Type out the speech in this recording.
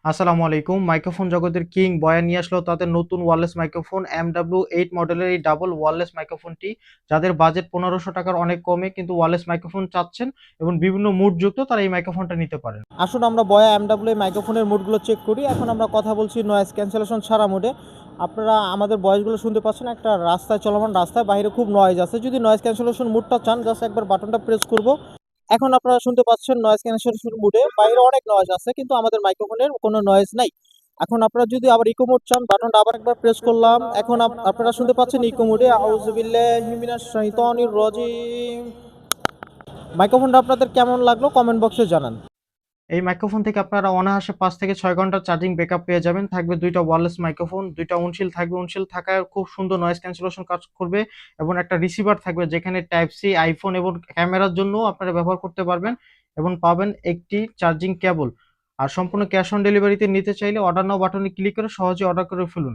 আসসালামু আলাইকুম। মাইক্রোফোন জগতের কিং বয়া নিয়ে আসলো তাদের নতুন ওয়্যারলেস মাইক্রোফোন MW8 মডেলের এই ডাবল ওয়্যারলেস মাইক্রোফোনটি, যাদের বাজেট ১৫০০ টাকার অনেক কমে কিন্তু ওয়্যারলেস মাইক্রোফোন চাচ্ছেন এবং বিভিন্ন মুড যুক্ত, তারা এই মাইক্রোফোনটা নিতে পারেন। আসুন আমরা বয়া এমডাব্লিউ মাইক্রোফোনের মুডগুলো চেক করি। এখন আমরা কথা বলছি নয়েজ ক্যান্সেলেশন ছাড়া মোডে। আপনারা আমাদের ভয়েসগুলো শুনতে পাচ্ছেন। একটা রাস্তায় চলমান রাস্তায় বাইরে খুব নয়েজ আছে। যদি নয়েজ ক্যান্সেলেশন মুডটা চান জাস্ট একবার বাটনটা প্রেস করব। এখন আপনারা শুনতে পাচ্ছেন নয়েজ ক্যান্সেলেশন মুডে বাইরে অনেক নয়েজ আছে কিন্তু আমাদের মাইক্রোফোনের কোনো নয়েজ নাই। এখন আপনারা যদি আবার ইকো মোড চান বাটনটা আবার একবার প্রেস করলাম। এখন আপনারা শুনতে পাচ্ছেন ইকো মোডে আউযু বিল্লাহি মিনাশ শাইতানির রাজিম। মাইক্রোফোনটা আপনাদের কেমন লাগলো কমেন্ট বক্সে জানান। এই মাইক্রোফোন থেকে আপনারা অনায়াসে ৫ থেকে ৬ ঘন্টা চার্জিং ব্যাকআপ পেয়ে যাবেন। থাকবে ২ টা ওয়্যারলেস মাইক্রোফোন, ২ টা উনশিল থাকবে। উনশিল থাকায় খুব সুন্দর নয়েজ ক্যান্সেলেশন কাজ করবে এবং একটা রিসিভার থাকবে যেখানে টাইপ সি, আইফোন এবং ক্যামেরার জন্যও আপনারা ব্যবহার করতে পারবেন এবং পাবেন একটি চার্জিং কেবল। আর সম্পূর্ণ ক্যাশ অন ডেলিভারিতে নিতে চাইলে অর্ডার নাও বাটনে ক্লিক করে সহজে অর্ডার করে ফেলুন।